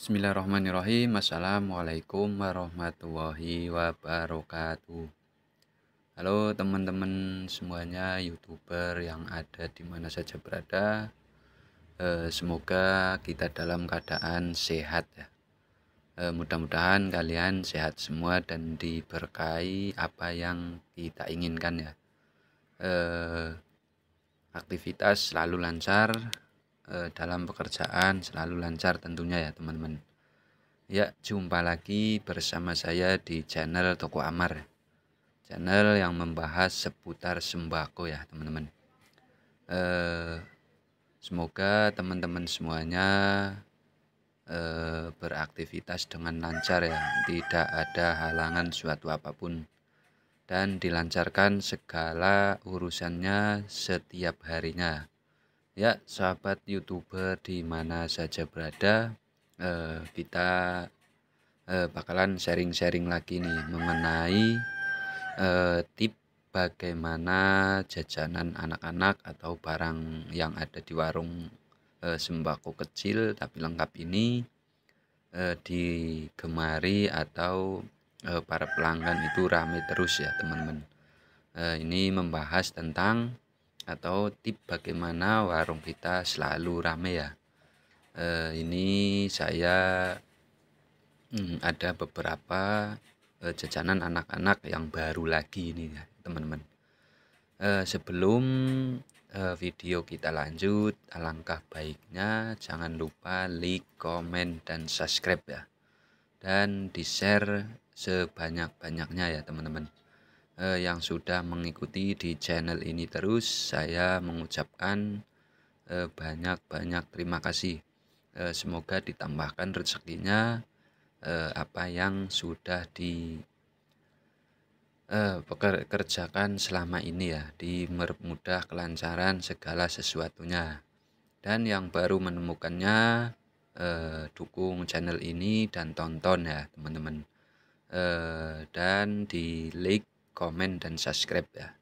Bismillahirrahmanirrahim. Assalamualaikum warahmatullahi wabarakatuh. Halo teman-teman semuanya, YouTuber yang ada di mana saja berada. Semoga kita dalam keadaan sehat ya. Mudah-mudahan kalian sehat semua dan diberkahi apa yang kita inginkan ya. Aktivitas selalu lancar, dalam pekerjaan selalu lancar tentunya ya teman-teman. Ya, jumpa lagi bersama saya di channel Toko Amar. Channel yang membahas seputar sembako ya, teman-teman. Semoga teman-teman semuanya beraktivitas dengan lancar ya, tidak ada halangan suatu apapun, dan dilancarkan segala urusannya setiap harinya. Ya, sahabat YouTuber di mana saja berada, kita bakalan sharing-sharing lagi nih mengenai tip bagaimana jajanan anak-anak atau barang yang ada di warung sembako kecil tapi lengkap ini digemari atau para pelanggan itu rame terus ya teman-teman. Ini membahas tentang atau tip bagaimana warung kita selalu rame ya. Ini saya ada beberapa jajanan anak-anak yang baru lagi ini ya teman-teman. Sebelum video kita lanjut, alangkah baiknya jangan lupa like, komen, dan subscribe ya, dan di share sebanyak-banyaknya ya teman-teman. Yang sudah mengikuti di channel ini terus, saya mengucapkan banyak-banyak terima kasih. Semoga ditambahkan rezekinya apa yang sudah dikerjakan selama ini ya, dipermudah kelancaran segala sesuatunya. Dan yang baru menemukannya, dukung channel ini dan tonton ya teman-teman. Dan di like, komen, dan subscribe ya,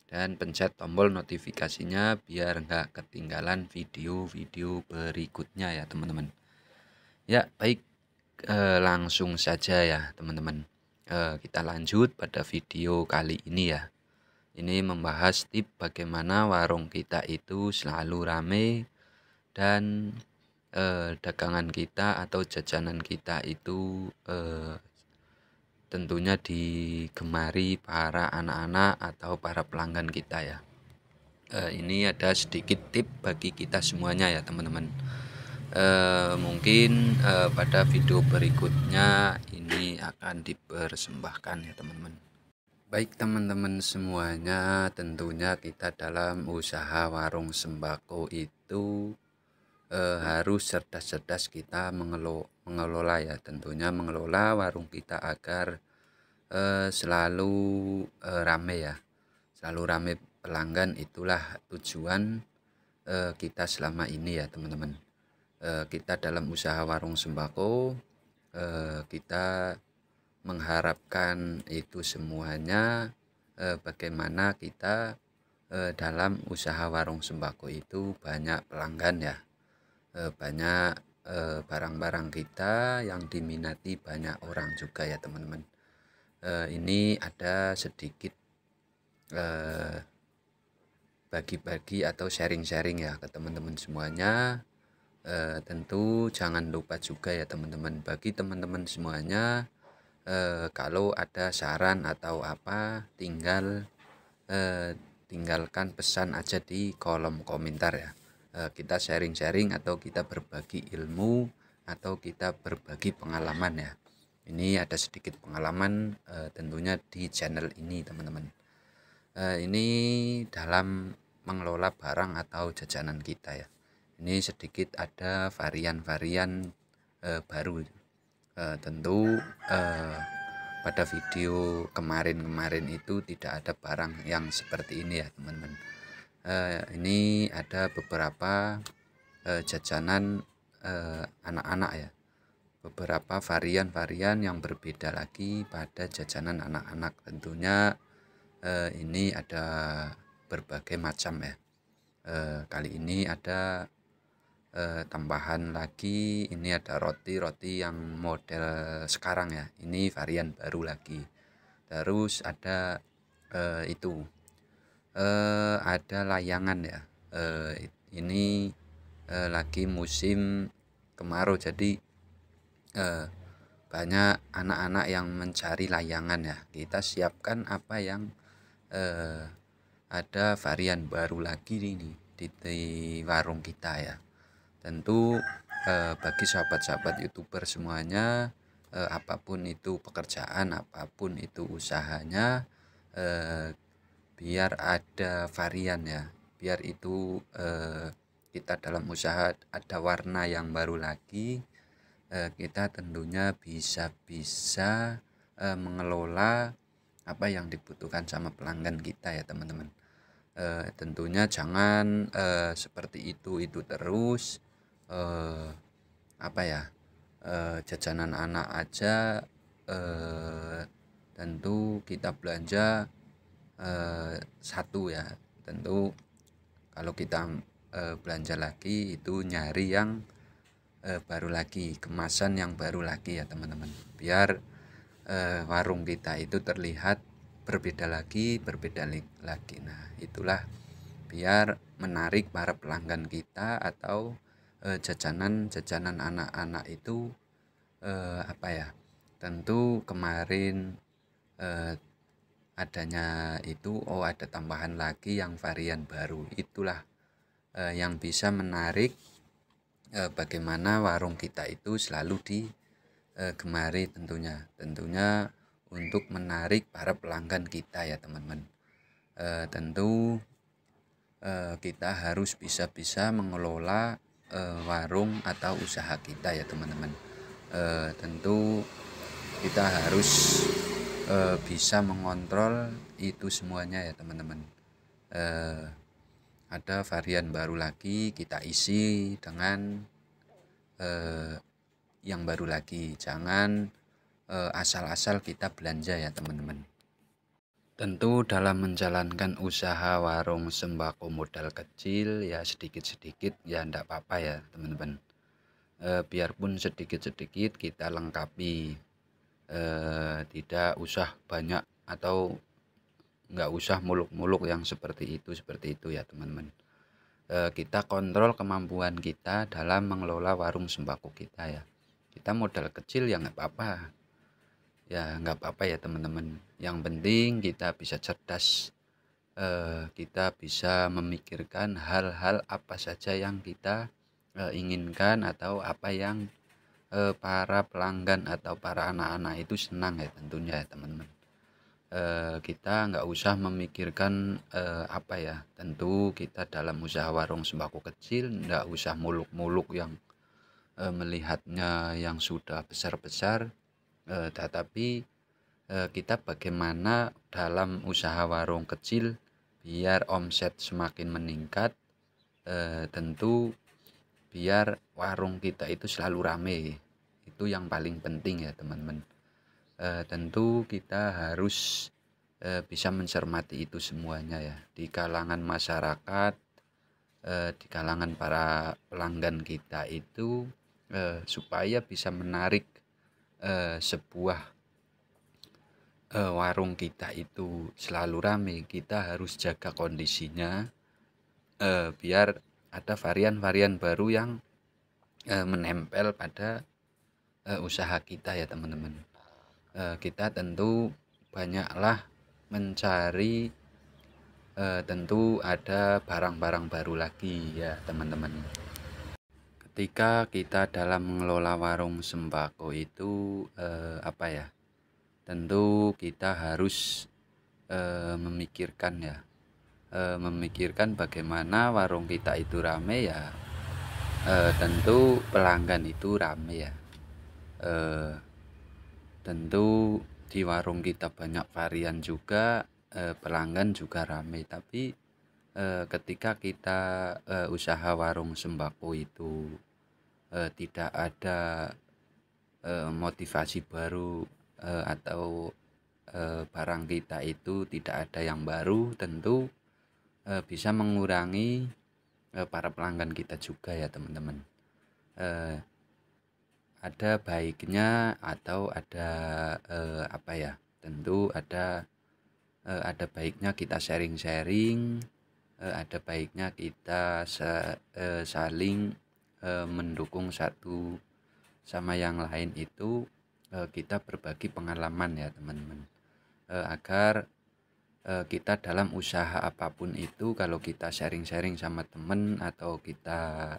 dan pencet tombol notifikasinya biar nggak ketinggalan video-video berikutnya ya teman-teman. Ya baik, langsung saja ya teman-teman. Kita lanjut pada video kali ini ya. Ini membahas tip bagaimana warung kita itu selalu rame dan dagangan kita atau jajanan kita itu tentunya digemari para anak-anak atau para pelanggan kita ya. Ini ada sedikit tip bagi kita semuanya ya teman-teman. Mungkin pada video berikutnya ini akan dipersembahkan ya teman-teman. Baik teman-teman semuanya, tentunya kita dalam usaha warung sembako itu harus cerdas-cerdas kita mengelola ya, tentunya mengelola warung kita agar selalu rame ya, selalu rame pelanggan. Itulah tujuan kita selama ini ya teman-teman. Kita dalam usaha warung sembako, kita mengharapkan itu semuanya bagaimana kita dalam usaha warung sembako itu banyak pelanggan ya, banyak barang-barang kita yang diminati banyak orang juga ya teman-teman. Ini ada sedikit bagi-bagi atau sharing-sharing ya ke teman-teman semuanya. Tentu jangan lupa juga ya teman-teman, bagi teman-teman semuanya, kalau ada saran atau apa, tinggalkan pesan aja di kolom komentar ya. Kita sharing-sharing atau kita berbagi ilmu atau kita berbagi pengalaman ya. Ini ada sedikit pengalaman tentunya di channel ini teman-teman. Ini dalam mengelola barang atau jajanan kita ya. Ini sedikit ada varian-varian baru. Tentu pada video kemarin-kemarin itu tidak ada barang yang seperti ini ya teman-teman. Ini ada beberapa jajanan anak-anak ya, beberapa varian-varian yang berbeda lagi pada jajanan anak-anak. Tentunya ini ada berbagai macam ya. Kali ini ada tambahan lagi ini ada roti yang model sekarang ya, ini varian baru lagi. Terus ada itu ada layangan ya, ini lagi musim kemarau, jadi banyak anak-anak yang mencari layangan ya. Kita siapkan apa yang ada varian baru lagi ini di warung kita ya. Tentu bagi sahabat-sahabat YouTuber semuanya, apapun itu pekerjaan, apapun itu usahanya, biar ada varian ya, biar itu kita dalam usaha ada warna yang baru lagi. Kita tentunya bisa mengelola apa yang dibutuhkan sama pelanggan kita ya teman-teman. Tentunya jangan seperti itu terus, apa ya, jajanan anak aja. Tentu kita belanja satu ya, tentu kalau kita belanja lagi itu nyari yang baru lagi, kemasan yang baru lagi ya teman-teman, biar warung kita itu terlihat berbeda lagi. Nah itulah biar menarik para pelanggan kita atau jajanan anak-anak itu apa ya, tentu kemarin adanya itu ada tambahan lagi yang varian baru, itulah yang bisa menarik bagaimana warung kita itu selalu digemari tentunya untuk menarik para pelanggan kita ya teman-teman. Tentu kita harus bisa mengelola warung atau usaha kita ya teman-teman. Tentu kita harus bisa mengontrol itu semuanya ya teman-teman. Ada varian baru lagi, kita isi dengan yang baru lagi, jangan asal-asal kita belanja ya teman-teman. Tentu dalam menjalankan usaha warung sembako modal kecil ya sedikit-sedikit ya enggak apa-apa ya teman-teman. Biarpun sedikit-sedikit kita lengkapi, tidak usah banyak atau nggak usah muluk-muluk yang seperti itu ya teman-teman. Kita kontrol kemampuan kita dalam mengelola warung sembako kita ya. Kita modal kecil ya nggak apa-apa ya teman-teman. Yang penting kita bisa cerdas, kita bisa memikirkan hal-hal apa saja yang kita inginkan atau apa yang para pelanggan atau para anak-anak itu senang ya tentunya ya teman-teman. Kita nggak usah memikirkan apa ya, tentu kita dalam usaha warung sembako kecil nggak usah muluk-muluk yang melihatnya yang sudah besar-besar, tetapi kita bagaimana dalam usaha warung kecil biar omset semakin meningkat, tentu biar warung kita itu selalu rame, itu yang paling penting ya teman-teman. Tentu kita harus bisa mencermati itu semuanya ya di kalangan masyarakat, di kalangan para pelanggan kita itu, supaya bisa menarik sebuah warung kita itu selalu ramai. Kita harus jaga kondisinya, biar ada varian-varian baru yang menempel pada usaha kita ya teman-teman. Kita tentu banyaklah mencari, tentu ada barang-barang baru lagi ya teman-teman. Ketika kita dalam mengelola warung sembako itu apa ya, tentu kita harus memikirkan ya, memikirkan bagaimana warung kita itu rame ya, tentu pelanggan itu rame ya. Tentu di warung kita banyak varian juga, pelanggan juga rame. Tapi ketika kita usaha warung sembako itu tidak ada motivasi baru, atau barang kita itu tidak ada yang baru, tentu bisa mengurangi para pelanggan kita juga ya teman-teman. Eh, ada baiknya atau ada apa ya? Tentu ada baiknya kita sharing-sharing, ada baiknya kita saling mendukung satu sama yang lain itu, kita berbagi pengalaman ya teman-teman, agar kita dalam usaha apapun itu kalau kita sharing-sharing sama temen atau kita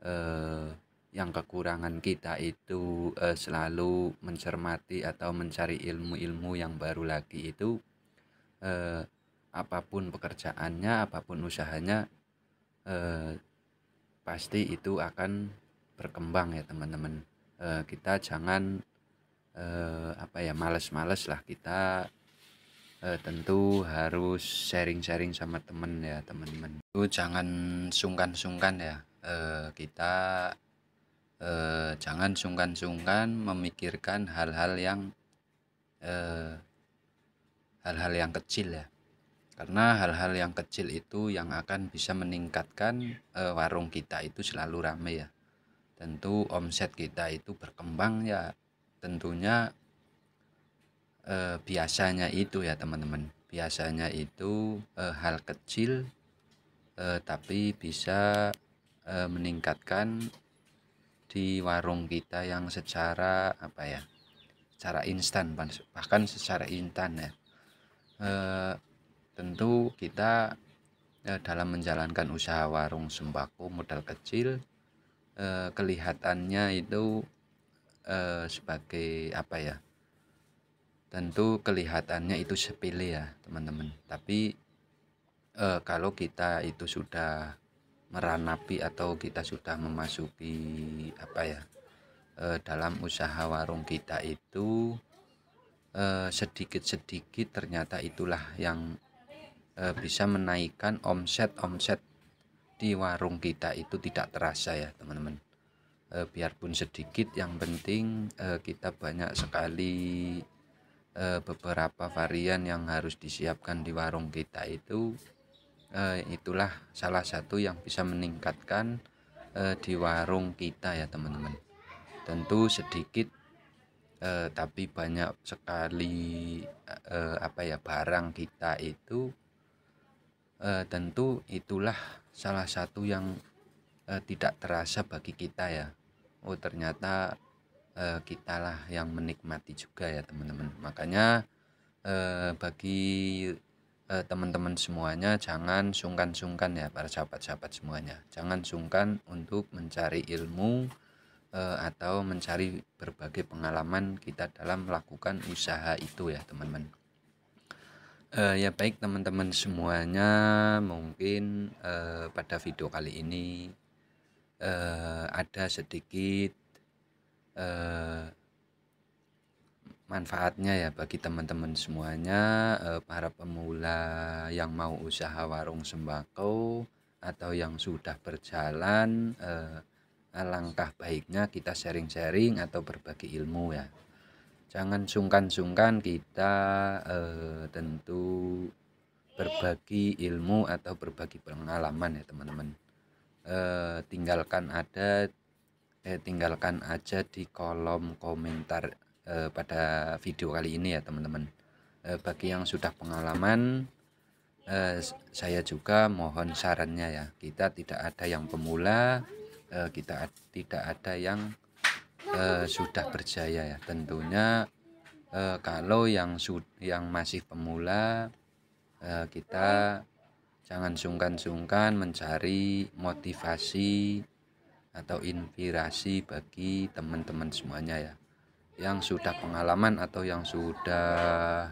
eh, yang kekurangan kita itu selalu mencermati atau mencari ilmu-ilmu yang baru lagi itu, eh, apapun pekerjaannya, apapun usahanya, eh, pasti itu akan berkembang ya teman-teman. Kita jangan apa ya, males-males lah, kita tentu harus sharing-sharing sama temen ya teman-teman. Itu jangan sungkan-sungkan ya, kita jangan sungkan-sungkan memikirkan eh, hal-hal yang kecil ya, karena hal-hal yang kecil itu yang akan bisa meningkatkan warung kita itu selalu ramai ya. Tentu omset kita itu berkembang ya, tentunya biasanya itu ya teman-teman, biasanya itu hal kecil tapi bisa meningkatkan di warung kita yang secara apa ya, secara instan, bahkan secara instan ya. Tentu kita dalam menjalankan usaha warung sembako modal kecil, kelihatannya itu sebagai apa ya, tentu kelihatannya itu sepele ya teman-teman, tapi kalau kita itu sudah meranapi atau kita sudah memasuki apa ya, dalam usaha warung kita itu sedikit-sedikit ternyata itulah yang bisa menaikkan omset di warung kita itu tidak terasa ya teman-teman. Biarpun sedikit, yang penting kita banyak sekali beberapa varian yang harus disiapkan di warung kita itu, itulah salah satu yang bisa meningkatkan di warung kita ya teman-teman. Tentu sedikit tapi banyak sekali apa ya, barang kita itu, tentu itulah salah satu yang tidak terasa bagi kita ya. Oh ternyata kitalah yang menikmati juga ya teman-teman. Makanya bagi teman-teman semuanya, jangan sungkan-sungkan ya para sahabat-sahabat semuanya, jangan sungkan untuk mencari ilmu atau mencari berbagai pengalaman kita dalam melakukan usaha itu ya teman-teman. Ya baik teman-teman semuanya, mungkin pada video kali ini ada sedikit manfaatnya ya bagi teman-teman semuanya, para pemula yang mau usaha warung sembako atau yang sudah berjalan. Alangkah baiknya kita sharing-sharing atau berbagi ilmu ya. Jangan sungkan-sungkan kita tentu berbagi ilmu atau berbagi pengalaman ya teman-teman. Tinggalkan aja di kolom komentar pada video kali ini ya teman-teman. Bagi yang sudah pengalaman, saya juga mohon sarannya ya, kita tidak ada yang pemula, kita tidak ada yang sudah berjaya ya. Tentunya kalau yang masih pemula, kita jangan sungkan-sungkan mencari motivasi atau inspirasi bagi teman-teman semuanya ya, yang sudah pengalaman atau yang sudah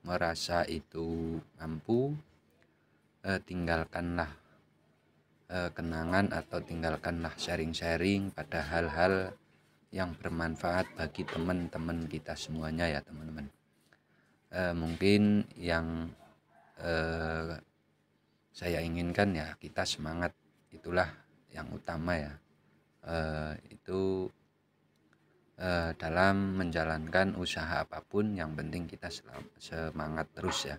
merasa itu mampu. Tinggalkanlah kenangan atau tinggalkanlah sharing-sharing pada hal-hal yang bermanfaat bagi teman-teman kita semuanya ya teman-teman. Mungkin yang saya inginkan ya, kita semangat, itulah yang utama ya, itu dalam menjalankan usaha apapun yang penting kita semangat terus ya.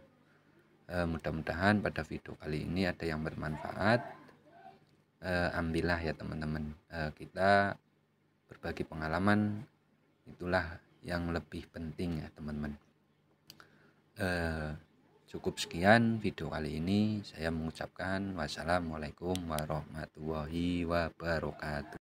Mudah-mudahan pada video kali ini ada yang bermanfaat. ambillah ya teman-teman. Kita berbagi pengalaman itulah yang lebih penting ya teman-teman. Cukup sekian video kali ini, saya mengucapkan wassalamualaikum warahmatullahi wabarakatuh.